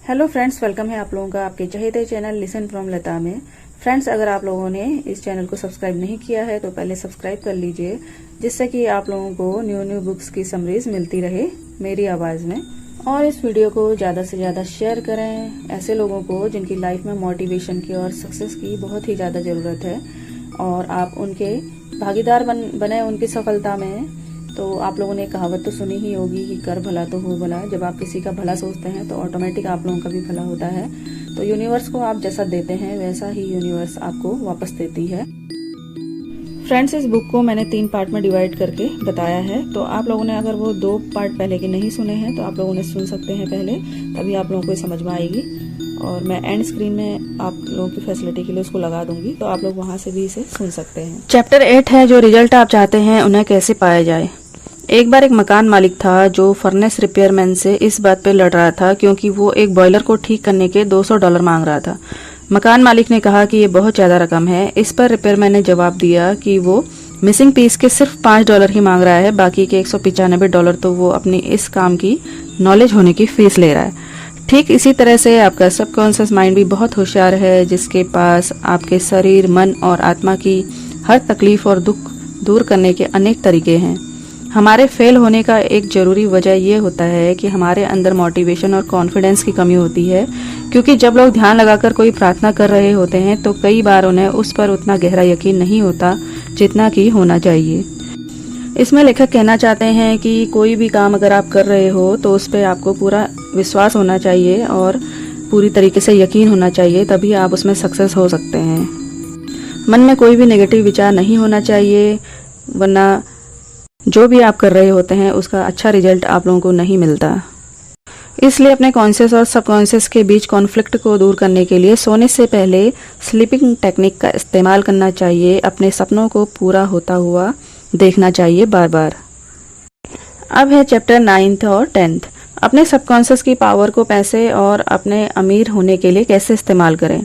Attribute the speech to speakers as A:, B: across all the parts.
A: Hello friends, welcome है आप लोगों का आपके चहेते चैनल लिसन फ्रॉम लता में। फ्रेंड्स, अगर आप लोगों ने इस चैनल को सब्सक्राइब नहीं किया है तो पहले सब्सक्राइब कर लीजिए, जिससे कि आप लोगों को न्यू बुक्स की समरीज मिलती रहे मेरी आवाज़ में। और इस वीडियो को ज़्यादा से ज़्यादा शेयर करें ऐसे लोगों को जिनकी लाइफ में मोटिवेशन की और सक्सेस की बहुत ही ज़्यादा ज़रूरत है और आप उनके भागीदार बने उनकी सफलता में। तो आप लोगों ने कहावत तो सुनी ही होगी कि कर भला तो हो भला। जब आप किसी का भला सोचते हैं तो ऑटोमेटिक आप लोगों का भी भला होता है। तो यूनिवर्स को आप जैसा देते हैं वैसा ही यूनिवर्स आपको वापस देती है। फ्रेंड्स, इस बुक को मैंने 3 पार्ट में डिवाइड करके बताया है, तो आप लोगों ने अगर वो 2 पार्ट पहले के नहीं सुने हैं तो आप लोगों ने सुन सकते हैं पहले, तभी आप लोगों को समझ में आएगी। और मैं एंड स्क्रीन में आप लोगों की फैसिलिटी के लिए उसको लगा दूंगी, तो आप लोग वहां से भी इसे सुन सकते हैं। चैप्टर 8 है, जो रिजल्ट आप चाहते हैं उन्हें कैसे पाया जाए। एक बार एक मकान मालिक था जो फर्नेस रिपेयरमैन से इस बात पे लड़ रहा था क्योंकि वो एक बॉयलर को ठीक करने के $200 मांग रहा था। मकान मालिक ने कहा कि ये बहुत ज्यादा रकम है। इस पर रिपेयरमैन ने जवाब दिया कि वो मिसिंग पीस के सिर्फ $5 ही मांग रहा है, बाकी के $195 तो वो अपनी इस काम की नॉलेज होने की फीस ले रहा है। ठीक इसी तरह से आपका सबकॉन्शियस माइंड भी बहुत होशियार है, जिसके पास आपके शरीर, मन और आत्मा की हर तकलीफ और दुख दूर करने के अनेक तरीके हैं। हमारे फेल होने का एक जरूरी वजह यह होता है कि हमारे अंदर मोटिवेशन और कॉन्फिडेंस की कमी होती है, क्योंकि जब लोग ध्यान लगाकर कोई प्रार्थना कर रहे होते हैं तो कई बार उन्हें उस पर उतना गहरा यकीन नहीं होता जितना कि होना चाहिए। इसमें लेखक कहना चाहते हैं कि कोई भी काम अगर आप कर रहे हो तो उस पर आपको पूरा विश्वास होना चाहिए और पूरी तरीके से यकीन होना चाहिए, तभी आप उसमें सक्सेस हो सकते हैं। मन में कोई भी नेगेटिव विचार नहीं होना चाहिए, वरना जो भी आप कर रहे होते हैं उसका अच्छा रिजल्ट आप लोगों को नहीं मिलता। इसलिए अपने कॉन्शियस और सबकॉन्शियस के बीच कॉन्फ्लिक्ट को दूर करने के लिए सोने से पहले स्लीपिंग टेक्निक का इस्तेमाल करना चाहिए। अपने सपनों को पूरा होता हुआ देखना चाहिए बार बार। अब है चैप्टर 9 और 10। अपने सबकॉन्शियस की पावर को पैसे और अपने अमीर होने के लिए कैसे इस्तेमाल करें।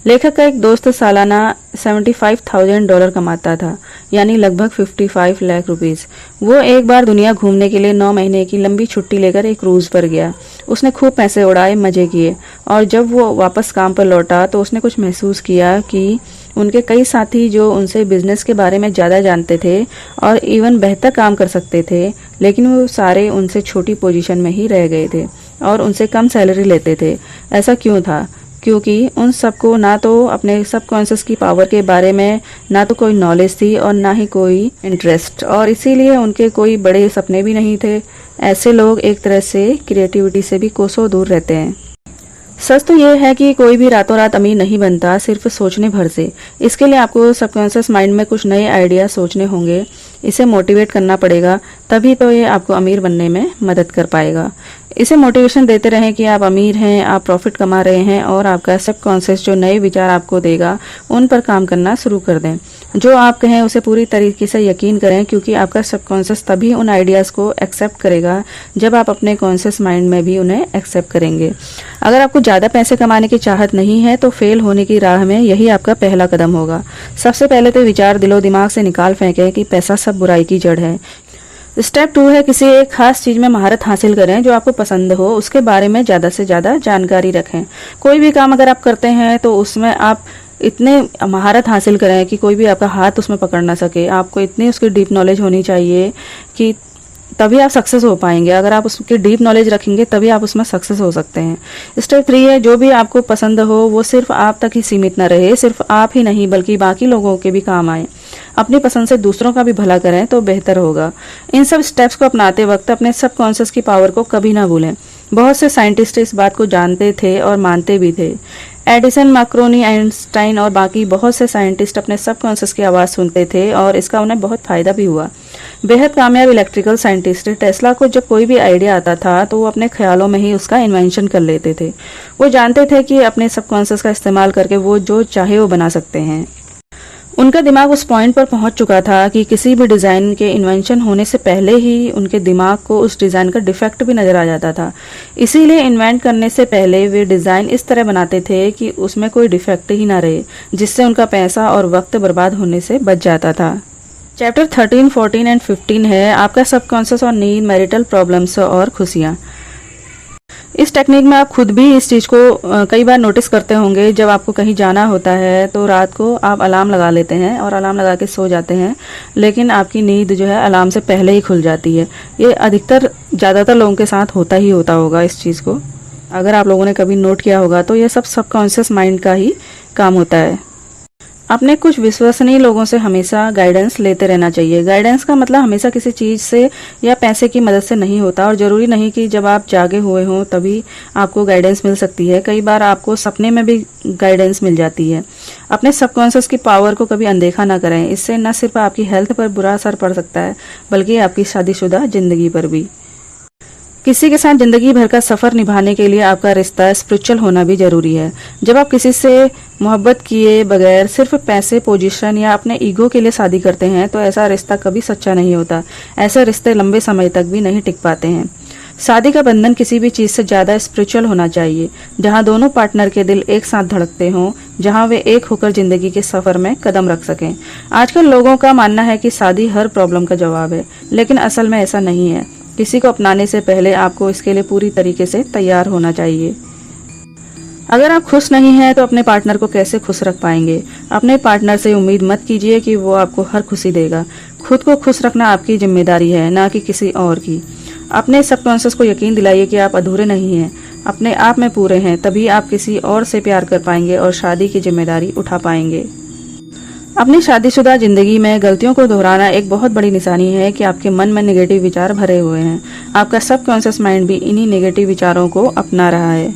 A: लेखक का एक दोस्त सालाना $75,000 कमाता था, यानी लगभग 55 लाख रुपीस। वो एक बार दुनिया घूमने के लिए 9 महीने की लंबी छुट्टी लेकर एक क्रूज पर गया। उसने खूब पैसे उड़ाए, मजे किए, और जब वो वापस काम पर लौटा तो उसने कुछ महसूस किया कि उनके कई साथी जो उनसे बिजनेस के बारे में ज़्यादा जानते थे और इवन बेहतर काम कर सकते थे, लेकिन वो सारे उनसे छोटी पोजीशन में ही रह गए थे और उनसे कम सैलरी लेते थे। ऐसा क्यों था? क्योंकि उन सबको ना तो अपने सबकॉन्शियस की पावर के बारे में ना तो कोई नॉलेज थी और ना ही कोई इंटरेस्ट, और इसीलिए उनके कोई बड़े सपने भी नहीं थे। ऐसे लोग एक तरह से क्रिएटिविटी से भी कोसों दूर रहते हैं। सच तो यह है कि कोई भी रातों रात अमीर नहीं बनता सिर्फ सोचने भर से। इसके लिए आपको सबकॉन्शियस माइंड में कुछ नए आइडिया सोचने होंगे, इसे मोटिवेट करना पड़ेगा, तभी तो ये आपको अमीर बनने में मदद कर पाएगा। इसे मोटिवेशन देते रहें कि आप अमीर हैं, आप प्रॉफिट कमा रहे हैं, और आपका सबकॉन्शियस जो नए विचार आपको देगा उन पर काम करना शुरू कर दें। जो आप कहें उसे पूरी तरीके से यकीन करें, क्योंकि आपका सबकॉन्शियस तभी उन आइडियाज़ को एक्सेप्ट करेगा जब आप अपने कॉन्शियस माइंड में भी उन्हें एक्सेप्ट करेंगे। अगर आपको ज़्यादा पैसे कमाने की चाहत नहीं है तो फेल होने की राह में यही आपका पहला कदम होगा। सबसे पहले तो विचार दिलो दिमाग से निकाल फेंकें कि पैसा सब बुराई की जड़ है। स्टेप 2 है, किसी एक खास चीज में महारत हासिल करें जो आपको पसंद हो, उसके बारे में ज्यादा से ज्यादा जानकारी रखें। कोई भी काम अगर आप करते हैं तो उसमें आप इतने महारत हासिल करें कि कोई भी आपका हाथ उसमें पकड़ ना सके। आपको इतनी उसकी डीप नॉलेज होनी चाहिए कि तभी आप सक्सेस हो पाएंगे। अगर आप उसकी डीप नॉलेज रखेंगे तभी आप उसमें सक्सेस हो सकते हैं। स्टेप 3 है, जो भी आपको पसंद हो वो सिर्फ आप तक ही सीमित न रहे, सिर्फ आप ही नहीं बल्कि बाकी लोगों के भी काम आए। अपनी पसंद से दूसरों का भी भला करें तो बेहतर होगा। इन सब स्टेप्स को अपनाते वक्त अपने सबकॉन्शियस की पावर को कभी ना भूलें। बहुत से साइंटिस्ट इस बात को जानते थे और मानते भी थे। एडिसन, मार्कोनी, आइंस्टाइन और बाकी बहुत से साइंटिस्ट अपने सबकॉन्शियस की आवाज़ सुनते थे और इसका उन्हें बहुत फायदा भी हुआ। बेहद कामयाब इलेक्ट्रिकल साइंटिस्ट टेस्ला को जब कोई भी आइडिया आता था तो वो अपने ख्यालों में ही उसका इन्वेंशन कर लेते थे। वो जानते थे कि अपने सबकॉन्शियस का इस्तेमाल करके वो जो चाहे वो बना सकते हैं। उनका दिमाग उस पॉइंट पर पहुंच चुका था कि किसी भी डिज़ाइन के इन्वेंशन होने से पहले ही उनके दिमाग को उस डिज़ाइन का डिफेक्ट भी नज़र आ जाता था। इसीलिए इन्वेंट करने से पहले वे डिज़ाइन इस तरह बनाते थे कि उसमें कोई डिफेक्ट ही ना रहे, जिससे उनका पैसा और वक्त बर्बाद होने से बच जाता था। चैप्टर 13, 14 एंड 15 है आपका सबकॉन्शियस और नीड, मैरिटल प्रॉब्लम्स और खुशियाँ। इस टेक्निक में आप खुद भी इस चीज़ को कई बार नोटिस करते होंगे। जब आपको कहीं जाना होता है तो रात को आप अलार्म लगा लेते हैं और अलार्म लगा के सो जाते हैं, लेकिन आपकी नींद जो है अलार्म से पहले ही खुल जाती है। ये ज़्यादातर लोगों के साथ होता ही होता होगा इस चीज़ को। अगर आप लोगों ने कभी नोट किया होगा तो ये सब सबकॉन्शियस माइंड का ही काम होता है। अपने कुछ विश्वसनीय लोगों से हमेशा गाइडेंस लेते रहना चाहिए। गाइडेंस का मतलब हमेशा किसी चीज़ से या पैसे की मदद से नहीं होता, और ज़रूरी नहीं कि जब आप जागे हुए हों तभी आपको गाइडेंस मिल सकती है। कई बार आपको सपने में भी गाइडेंस मिल जाती है। अपने सबकॉन्शियस की पावर को कभी अनदेखा ना करें। इससे न सिर्फ आपकी हेल्थ पर बुरा असर पड़ सकता है, बल्कि आपकी शादीशुदा जिंदगी पर भी। किसी के साथ जिंदगी भर का सफर निभाने के लिए आपका रिश्ता स्पिरिचुअल होना भी जरूरी है। जब आप किसी से मोहब्बत किए बगैर सिर्फ पैसे, पोजीशन या अपने ईगो के लिए शादी करते हैं तो ऐसा रिश्ता कभी सच्चा नहीं होता। ऐसे रिश्ते लंबे समय तक भी नहीं टिक पाते हैं। शादी का बंधन किसी भी चीज से ज्यादा स्पिरिचुअल होना चाहिए, जहां दोनों पार्टनर के दिल एक साथ धड़कते हों, जहां वे एक होकर जिंदगी के सफर में कदम रख सकें। आजकल लोगों का मानना है कि शादी हर प्रॉब्लम का जवाब है, लेकिन असल में ऐसा नहीं है। किसी को अपनाने से पहले आपको इसके लिए पूरी तरीके से तैयार होना चाहिए। अगर आप खुश नहीं हैं तो अपने पार्टनर को कैसे खुश रख पाएंगे? अपने पार्टनर से उम्मीद मत कीजिए कि वो आपको हर खुशी देगा। खुद को खुश रखना आपकी जिम्मेदारी है, ना कि किसी और की। अपने सबकॉन्शियस को यकीन दिलाइए कि आप अधूरे नहीं हैं, अपने आप में पूरे हैं। तभी आप किसी और से प्यार कर पाएंगे और शादी की जिम्मेदारी उठा पाएंगे। अपनी शादीशुदा जिंदगी में गलतियों को दोहराना एक बहुत बड़ी निशानी है कि आपके मन में नेगेटिव विचार भरे हुए हैं। आपका सबकॉन्शियस माइंड भी इन्हीं नेगेटिव विचारों को अपना रहा है।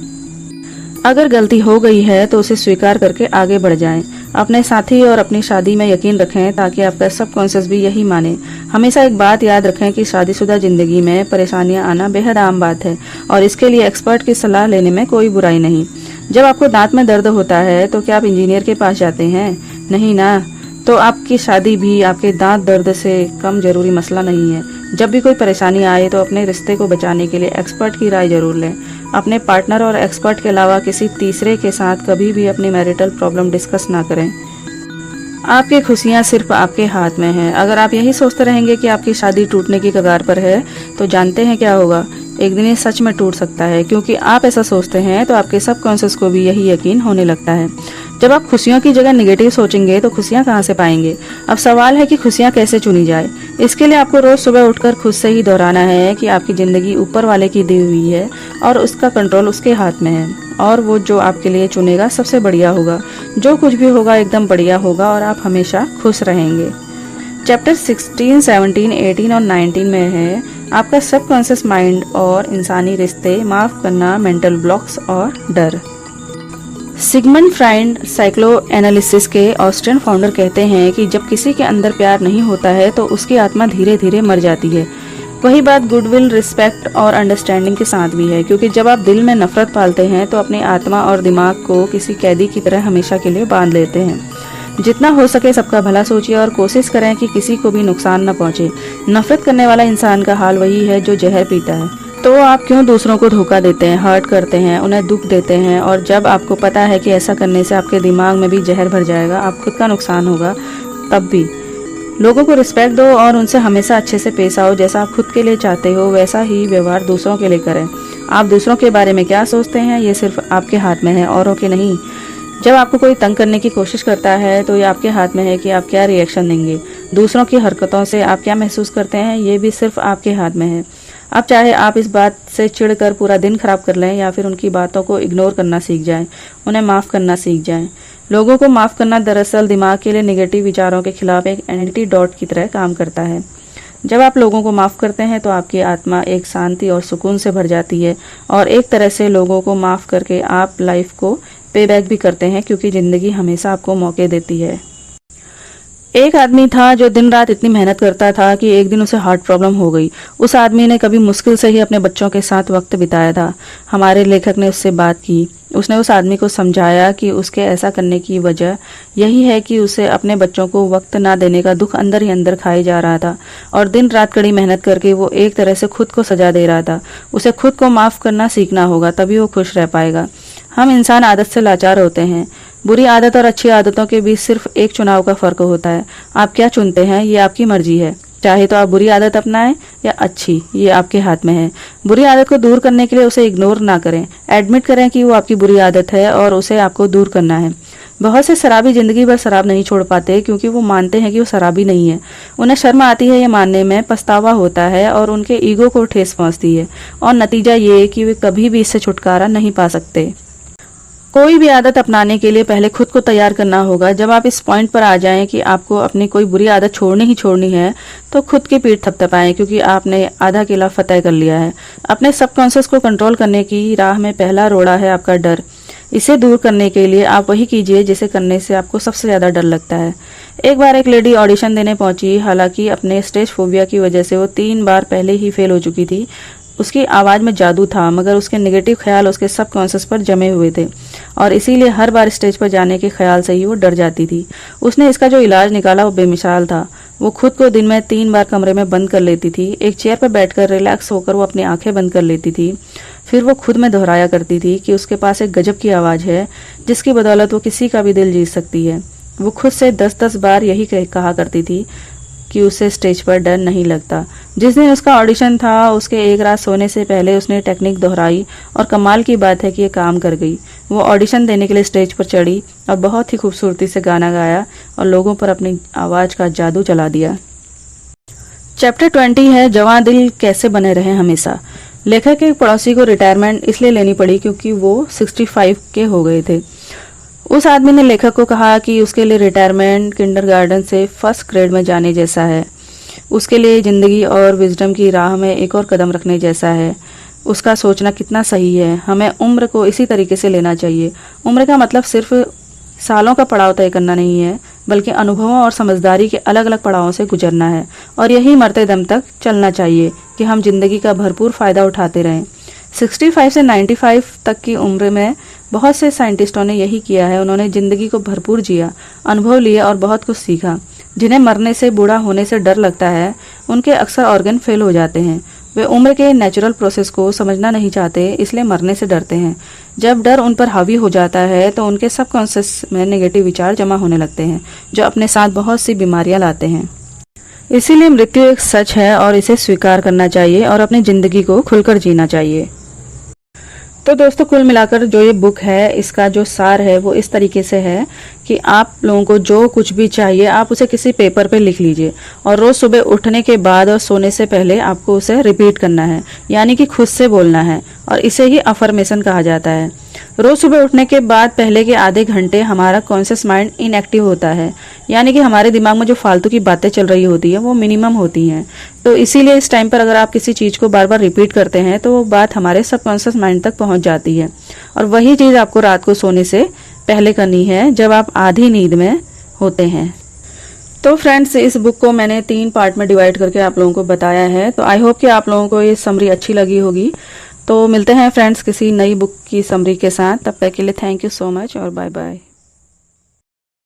A: अगर गलती हो गई है तो उसे स्वीकार करके आगे बढ़ जाएं। अपने साथी और अपनी शादी में यकीन रखें ताकि आपका सबकॉन्शियस भी यही माने। हमेशा एक बात याद रखें कि शादीशुदा जिंदगी में परेशानियां आना बेहद आम बात है, और इसके लिए एक्सपर्ट की सलाह लेने में कोई बुराई नहीं। जब आपको दांत में दर्द होता है तो क्या आप इंजीनियर के पास जाते हैं? नहीं ना। तो आपकी शादी भी आपके दांत दर्द से कम जरूरी मसला नहीं है। जब भी कोई परेशानी आए तो अपने रिश्ते को बचाने के लिए एक्सपर्ट की राय जरूर लें। अपने पार्टनर और एक्सपर्ट के अलावा किसी तीसरे के साथ कभी भी अपनी मैरिटल प्रॉब्लम डिस्कस ना करें। आपकी खुशियां सिर्फ आपके हाथ में हैं। अगर आप यही सोचते रहेंगे कि आपकी शादी टूटने की कगार पर है तो जानते हैं क्या होगा? एक दिन ये सच में टूट सकता है। क्योंकि आप ऐसा सोचते हैं तो आपके सबकॉन्शियस को भी यही यकीन होने लगता है। जब आप खुशियों की जगह निगेटिव सोचेंगे तो खुशियां कहां से पाएंगे? अब सवाल है कि खुशियां कैसे चुनी जाए। इसके लिए आपको रोज सुबह उठकर खुद से ही दोहराना है कि आपकी जिंदगी ऊपर वाले की दी हुई है और उसका कंट्रोल उसके हाथ में है, और वो जो आपके लिए चुनेगा सबसे बढ़िया होगा। जो कुछ भी होगा एकदम बढ़िया होगा और आप हमेशा खुश रहेंगे। चैप्टर 16, 17, 18 और 19 में है आपका सबकॉन्शियस माइंड और इंसानी रिश्ते, माफ करना, मेंटल ब्लॉक्स और डर। सिगमंड फ्राइड साइक्लो एनालिसिस के ऑस्ट्रियन फाउंडर कहते हैं कि जब किसी के अंदर प्यार नहीं होता है तो उसकी आत्मा धीरे धीरे मर जाती है। वही बात गुडविल, रिस्पेक्ट और अंडरस्टैंडिंग के साथ भी है, क्योंकि जब आप दिल में नफरत पालते हैं तो अपनी आत्मा और दिमाग को किसी कैदी की तरह हमेशा के लिए बांध लेते हैं। जितना हो सके सबका भला सोचिए और कोशिश करें कि किसी को भी नुकसान न पहुंचे। नफरत करने वाला इंसान का हाल वही है जो जहर पीता है। तो आप क्यों दूसरों को धोखा देते हैं, हर्ट करते हैं, उन्हें दुख देते हैं? और जब आपको पता है कि ऐसा करने से आपके दिमाग में भी जहर भर जाएगा, आप खुद का नुकसान होगा, तब भी लोगों को रिस्पेक्ट दो और उनसे हमेशा अच्छे से पेश आओ। जैसा आप खुद के लिए चाहते हो वैसा ही व्यवहार दूसरों के लिए करें। आप दूसरों के बारे में क्या सोचते हैं ये सिर्फ आपके हाथ में है, औरों के नहीं। जब आपको कोई तंग करने की कोशिश करता है तो ये आपके हाथ में है कि आप क्या रिएक्शन देंगे। दूसरों की हरकतों से आप क्या महसूस करते हैं ये भी सिर्फ आपके हाथ में है। अब चाहे आप इस बात से चिढ़कर पूरा दिन खराब कर लें या फिर उनकी बातों को इग्नोर करना सीख जाएं, उन्हें माफ करना सीख जाएं। लोगों को माफ करना दरअसल दिमाग के लिए नेगेटिव विचारों के खिलाफ एक एंटीडोट की तरह काम करता है। जब आप लोगों को माफ करते हैं तो आपकी आत्मा एक शांति और सुकून से भर जाती है, और एक तरह से लोगों को माफ करके आप लाइफ को पे बैक भी करते हैं, क्योंकि जिंदगी हमेशा आपको मौके देती है। एक आदमी था जो दिन रात इतनी मेहनत करता था कि एक दिन उसे हार्ट प्रॉब्लम हो गई। उस आदमी ने कभी मुश्किल से ही अपने बच्चों के साथ वक्त बिताया था। हमारे लेखक ने उससे बात की। उसने उस आदमी को समझाया कि उसके ऐसा करने की वजह यही है कि उसे अपने बच्चों को वक्त ना देने का दुख अंदर ही अंदर खाए जा रहा था, और दिन रात कड़ी मेहनत करके वो एक तरह से खुद को सजा दे रहा था। उसे खुद को माफ करना सीखना होगा, तभी वो खुश रह पाएगा। हम इंसान आदत से लाचार होते हैं। बुरी आदत और अच्छी आदतों के बीच सिर्फ एक चुनाव का फर्क होता है। आप क्या चुनते हैं ये आपकी मर्जी है। चाहे तो आप बुरी आदत अपनाएं या अच्छी, ये आपके हाथ में है। बुरी आदत को दूर करने के लिए उसे इग्नोर ना करें, एडमिट करें कि वो आपकी बुरी आदत है और उसे आपको दूर करना है। बहुत से शराबी जिंदगी भर शराब नहीं छोड़ पाते क्योंकि वो मानते हैं कि वो शराबी नहीं है। उन्हें शर्म आती है ये मानने में, पछतावा होता है और उनके ईगो को ठेस पहुंचती है, और नतीजा ये कि वे कभी भी इससे छुटकारा नहीं पा सकते। कोई भी आदत अपनाने के लिए पहले खुद को तैयार करना होगा। जब आप इस पॉइंट पर आ जाएं कि आपको अपनी कोई बुरी आदत छोड़नी ही छोड़नी है, तो खुद की पीठ थपथपाएं, क्योंकि आपने आधा किला फतेह कर लिया है। अपने सबकॉन्शियस को कंट्रोल करने की राह में पहला रोड़ा है आपका डर। इसे दूर करने के लिए आप वही कीजिए जिसे करने से आपको सबसे ज्यादा डर लगता है। एक बार एक लेडी ऑडिशन देने पहुंची, हालांकि अपने स्टेज फोबिया की वजह से वो 3 बार पहले ही फेल हो चुकी थी। उसकी आवाज में जादू था, मगर उसके नेगेटिव ख्याल उसके सबकॉन्शियस पर जमे हुए थे और इसीलिए हर बार स्टेज पर जाने के ख्याल से ही वो डर जाती थी। उसने इसका जो इलाज निकाला वो बेमिसाल था। वो खुद को दिन में 3 बार कमरे में बंद कर लेती थी। एक चेयर पर बैठकर रिलैक्स होकर वो अपनी आंखें बंद कर लेती थी। फिर वो खुद में दोहराया करती थी कि उसके पास एक गजब की आवाज है जिसकी बदौलत वो किसी का भी दिल जीत सकती है। वो खुद से 10-10 बार यही कहा करती थी कि उसे स्टेज पर डर नहीं लगता। जिस दिन उसका ऑडिशन था, उसके एक रात सोने से पहले उसने टेक्निक दोहराई और कमाल की बात है कि ये काम कर गई। वो ऑडिशन देने के लिए स्टेज पर चढ़ी और बहुत ही खूबसूरती से गाना गाया और लोगों पर अपनी आवाज का जादू चला दिया। चैप्टर 20 है जवां दिल कैसे बने रहे हमेशा। लेखक के पड़ोसी को रिटायरमेंट इसलिए लेनी पड़ी क्योंकि वो 65 के हो गए थे। उस आदमी ने लेखक को कहा कि उसके लिए रिटायरमेंट किंडरगार्टन से फर्स्ट ग्रेड में जाने जैसा है। उसके लिए जिंदगी और विजडम की राह में एक और कदम रखने जैसा है। उसका सोचना कितना सही है। हमें उम्र को इसी तरीके से लेना चाहिए। उम्र का मतलब सिर्फ सालों का पड़ाव तय करना नहीं है, बल्कि अनुभवों और समझदारी के अलग अलग पड़ावों से गुजरना है, और यही मरते दम तक चलना चाहिए कि हम जिंदगी का भरपूर फायदा उठाते रहें। 65 से 95 तक की उम्र में बहुत से साइंटिस्टों ने यही किया है। उन्होंने जिंदगी को भरपूर जिया, अनुभव लिए और बहुत कुछ सीखा। जिन्हें मरने से, बूढ़ा होने से डर लगता है, उनके अक्सर ऑर्गन फेल हो जाते हैं। वे उम्र के नेचुरल प्रोसेस को समझना नहीं चाहते, इसलिए मरने से डरते हैं। जब डर उन पर हावी हो जाता है तो उनके सबकॉन्शियस में नेगेटिव विचार जमा होने लगते हैं, जो अपने साथ बहुत सी बीमारियां लाते हैं। इसीलिए मृत्यु एक सच है और इसे स्वीकार करना चाहिए और अपनी जिंदगी को खुलकर जीना चाहिए। तो दोस्तों, कुल मिलाकर जो ये बुक है, इसका जो सार है वो इस तरीके से है कि आप लोगों को जो कुछ भी चाहिए आप उसे किसी पेपर पे लिख लीजिए, और रोज सुबह उठने के बाद और सोने से पहले आपको उसे रिपीट करना है, यानी कि खुद से बोलना है, और इसे ही अफर्मेशन कहा जाता है। रोज सुबह उठने के बाद पहले के आधे घंटे हमारा कॉन्शियस माइंड इनएक्टिव होता है, यानी कि हमारे दिमाग में जो फालतू की बातें चल रही होती है वो मिनिमम होती हैं। तो इसीलिए इस टाइम पर अगर आप किसी चीज को बार बार रिपीट करते हैं तो वो बात हमारे सबकॉन्शियस माइंड तक पहुंच जाती है, और वही चीज आपको रात को सोने से पहले करनी है जब आप आधी नींद में होते हैं। तो फ्रेंड्स, इस बुक को मैंने 3 पार्ट में डिवाइड करके आप लोगों को बताया है। तो आई होप कि आप लोगों को ये समरी अच्छी लगी होगी। तो मिलते हैं फ्रेंड्स किसी नई बुक की समरी के साथ। तब तक के लिए थैंक यू सो मच और बाय बाय।